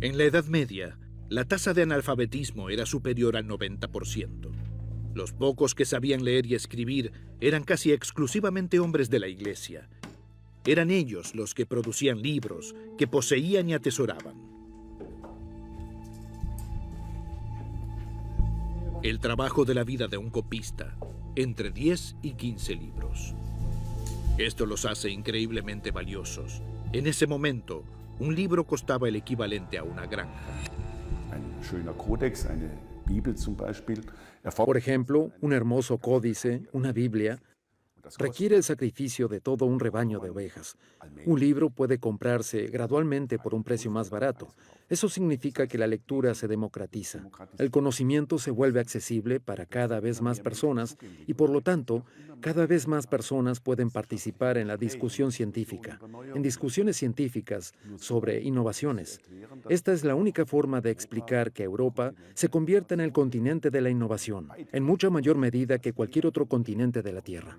En la Edad Media, la tasa de analfabetismo era superior al 90%. Los pocos que sabían leer y escribir eran casi exclusivamente hombres de la Iglesia. Eran ellos los que producían libros, que poseían y atesoraban. El trabajo de la vida de un copista, entre 10 y 15 libros. Esto los hace increíblemente valiosos. En ese momento, un libro costaba el equivalente a una granja. Por ejemplo, un hermoso códice, una Biblia, requiere el sacrificio de todo un rebaño de ovejas. Un libro puede comprarse gradualmente por un precio más barato. Eso significa que la lectura se democratiza. El conocimiento se vuelve accesible para cada vez más personas y, por lo tanto, cada vez más personas pueden participar en la discusión científica, en discusiones científicas sobre innovaciones. Esta es la única forma de explicar que Europa se convierta en el continente de la innovación, en mucha mayor medida que cualquier otro continente de la Tierra.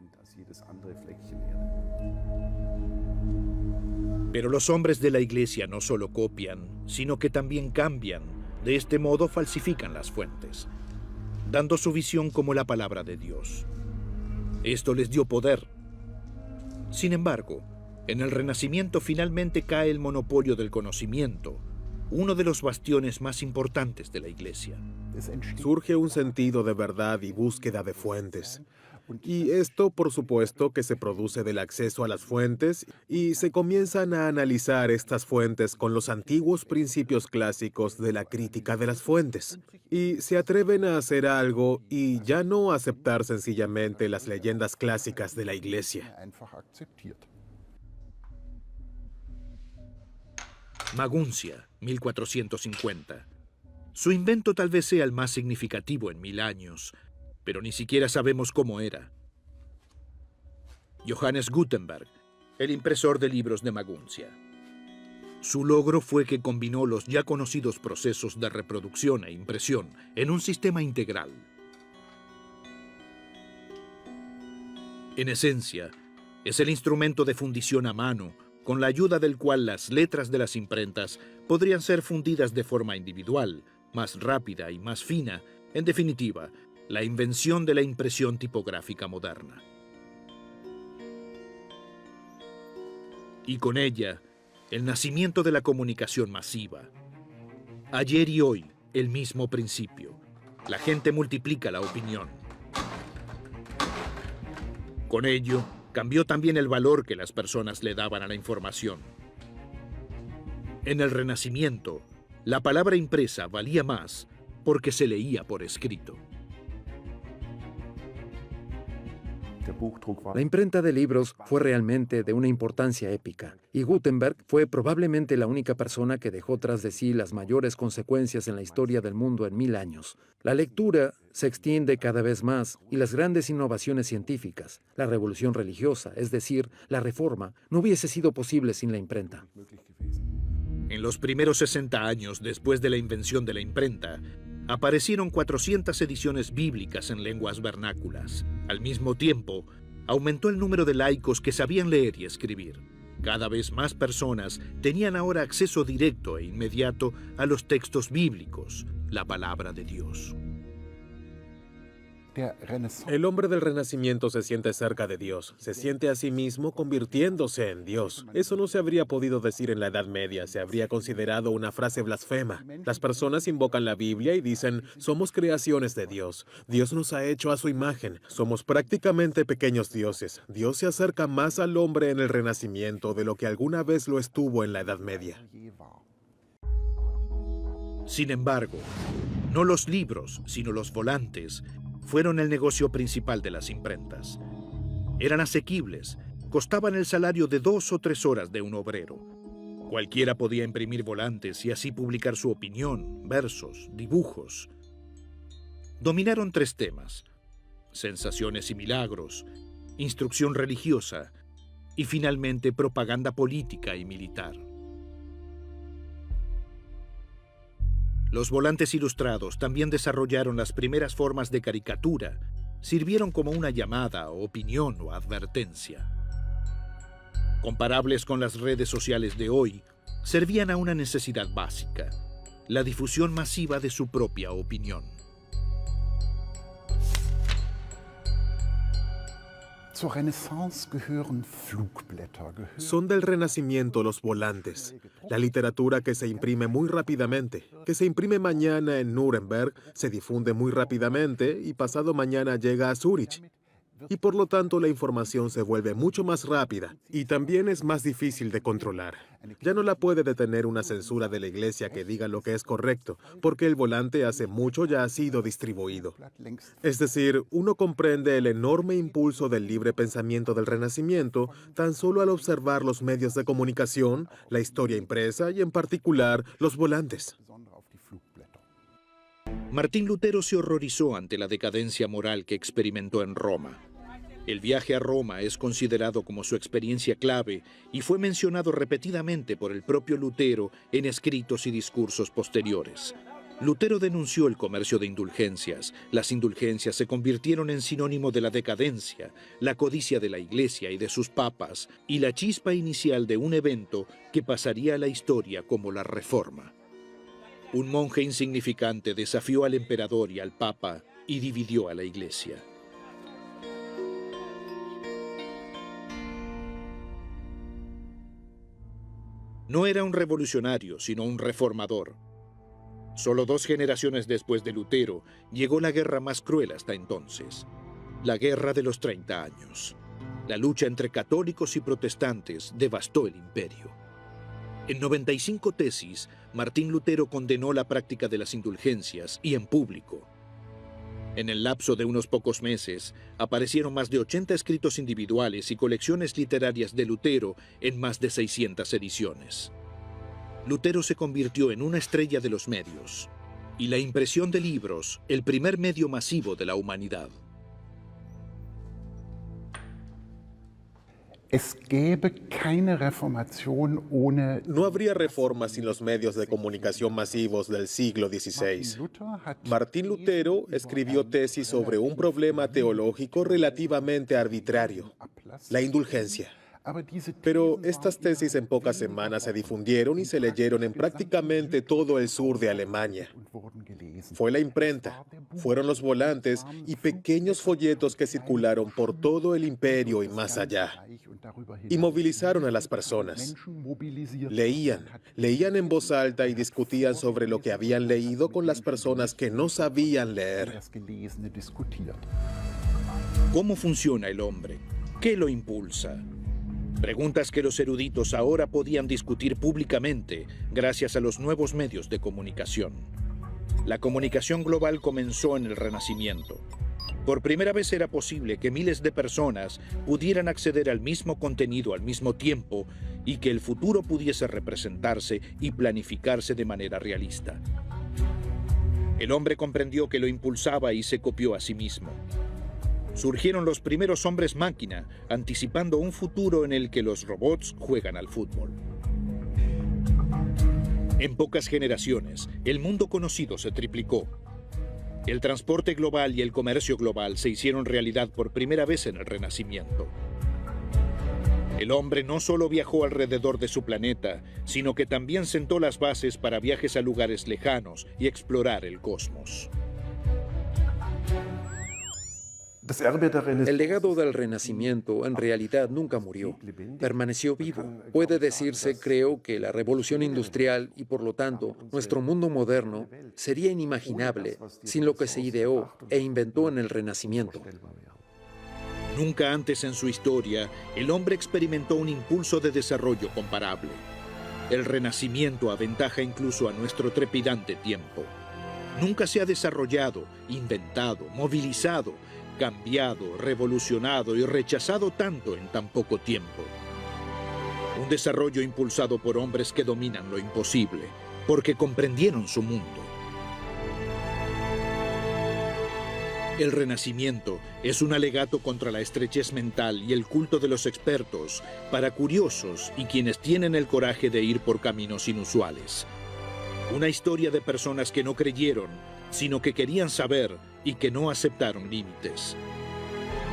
Pero los hombres de la Iglesia no solo copian, sino que también cambian. De este modo falsifican las fuentes, dando su visión como la palabra de Dios. Esto les dio poder. Sin embargo, en el Renacimiento finalmente cae el monopolio del conocimiento, uno de los bastiones más importantes de la Iglesia. Surge un sentido de verdad y búsqueda de fuentes. Y esto, por supuesto, que se produce del acceso a las fuentes y se comienzan a analizar estas fuentes con los antiguos principios clásicos de la crítica de las fuentes. Y se atreven a hacer algo y ya no aceptar sencillamente las leyendas clásicas de la Iglesia. Maguncia, 1450. Su invento tal vez sea el más significativo en 1000 años, pero ni siquiera sabemos cómo era. Johannes Gutenberg, el impresor de libros de Maguncia. Su logro fue que combinó los ya conocidos procesos de reproducción e impresión en un sistema integral. En esencia, es el instrumento de fundición a mano, con la ayuda del cual las letras de las imprentas podrían ser fundidas de forma individual, más rápida y más fina. En definitiva, la invención de la impresión tipográfica moderna. Y con ella, el nacimiento de la comunicación masiva. Ayer y hoy, el mismo principio. La gente multiplica la opinión. Con ello, cambió también el valor que las personas le daban a la información. En el Renacimiento, la palabra impresa valía más porque se leía por escrito. La imprenta de libros fue realmente de una importancia épica, y Gutenberg fue probablemente la única persona que dejó tras de sí las mayores consecuencias en la historia del mundo en 1000 años. La lectura se extiende cada vez más y las grandes innovaciones científicas, la revolución religiosa, es decir, la reforma, no hubiese sido posible sin la imprenta. En los primeros 60 años después de la invención de la imprenta, aparecieron 400 ediciones bíblicas en lenguas vernáculas. Al mismo tiempo, aumentó el número de laicos que sabían leer y escribir. Cada vez más personas tenían ahora acceso directo e inmediato a los textos bíblicos, la palabra de Dios. El hombre del Renacimiento se siente cerca de Dios, se siente a sí mismo convirtiéndose en Dios. Eso no se habría podido decir en la Edad Media, se habría considerado una frase blasfema. Las personas invocan la Biblia y dicen, somos creaciones de Dios. Dios nos ha hecho a su imagen. Somos prácticamente pequeños dioses. Dios se acerca más al hombre en el Renacimiento de lo que alguna vez lo estuvo en la Edad Media. Sin embargo, no los libros, sino los volantes, fueron el negocio principal de las imprentas. Eran asequibles, costaban el salario de 2 o 3 horas de un obrero. Cualquiera podía imprimir volantes y así publicar su opinión, versos, dibujos. Dominaron 3 temas: sensaciones y milagros, instrucción religiosa y finalmente propaganda política y militar. Los volantes ilustrados también desarrollaron las primeras formas de caricatura, sirvieron como una llamada, opinión o advertencia. Comparables con las redes sociales de hoy, servían a una necesidad básica, la difusión masiva de su propia opinión. Son del Renacimiento los volantes, la literatura que se imprime muy rápidamente, que se imprime mañana en Nuremberg, se difunde muy rápidamente y pasado mañana llega a Zúrich. Y por lo tanto la información se vuelve mucho más rápida y también es más difícil de controlar. Ya no la puede detener una censura de la Iglesia que diga lo que es correcto, porque el volante hace mucho ya ha sido distribuido. Es decir, uno comprende el enorme impulso del libre pensamiento del Renacimiento tan solo al observar los medios de comunicación, la historia impresa y en particular los volantes. Martín Lutero se horrorizó ante la decadencia moral que experimentó en Roma. El viaje a Roma es considerado como su experiencia clave y fue mencionado repetidamente por el propio Lutero en escritos y discursos posteriores. Lutero denunció el comercio de indulgencias. Las indulgencias se convirtieron en sinónimo de la decadencia, la codicia de la Iglesia y de sus papas, y la chispa inicial de un evento que pasaría a la historia como la Reforma. Un monje insignificante desafió al emperador y al papa y dividió a la Iglesia. No era un revolucionario, sino un reformador. Solo 2 generaciones después de Lutero llegó la guerra más cruel hasta entonces, la Guerra de los 30 años. La lucha entre católicos y protestantes devastó el imperio. En 95 tesis, Martín Lutero condenó la práctica de las indulgencias y en público. En el lapso de unos pocos meses, aparecieron más de 80 escritos individuales y colecciones literarias de Lutero en más de 600 ediciones. Lutero se convirtió en una estrella de los medios, y la impresión de libros, el primer medio masivo de la humanidad. No habría reforma sin los medios de comunicación masivos del siglo XVI. Martín Lutero escribió tesis sobre un problema teológico relativamente arbitrario, la indulgencia. Pero estas tesis en pocas semanas se difundieron y se leyeron en prácticamente todo el sur de Alemania. Fue la imprenta, fueron los volantes y pequeños folletos que circularon por todo el imperio y más allá. Y movilizaron a las personas. Leían en voz alta y discutían sobre lo que habían leído con las personas que no sabían leer. ¿Cómo funciona el hombre? ¿Qué lo impulsa? Preguntas que los eruditos ahora podían discutir públicamente gracias a los nuevos medios de comunicación. La comunicación global comenzó en el Renacimiento. Por primera vez era posible que miles de personas pudieran acceder al mismo contenido al mismo tiempo y que el futuro pudiese representarse y planificarse de manera realista. El hombre comprendió que lo impulsaba y se copió a sí mismo. Surgieron los primeros hombres máquina, anticipando un futuro en el que los robots juegan al fútbol. En pocas generaciones, el mundo conocido se triplicó. El transporte global y el comercio global se hicieron realidad por primera vez en el Renacimiento. El hombre no solo viajó alrededor de su planeta, sino que también sentó las bases para viajes a lugares lejanos y explorar el cosmos. El legado del Renacimiento en realidad nunca murió, permaneció vivo. Puede decirse, creo, que la revolución industrial y por lo tanto nuestro mundo moderno sería inimaginable sin lo que se ideó e inventó en el Renacimiento. Nunca antes en su historia, el hombre experimentó un impulso de desarrollo comparable. El Renacimiento aventaja incluso a nuestro trepidante tiempo. Nunca se ha desarrollado, inventado, movilizado, cambiado, revolucionado y rechazado tanto en tan poco tiempo. Un desarrollo impulsado por hombres que dominan lo imposible, porque comprendieron su mundo. El Renacimiento es un alegato contra la estrechez mental y el culto de los expertos para curiosos y quienes tienen el coraje de ir por caminos inusuales. Una historia de personas que no creyeron, sino que querían saber y que no aceptaron límites.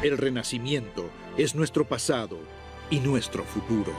El Renacimiento es nuestro pasado y nuestro futuro.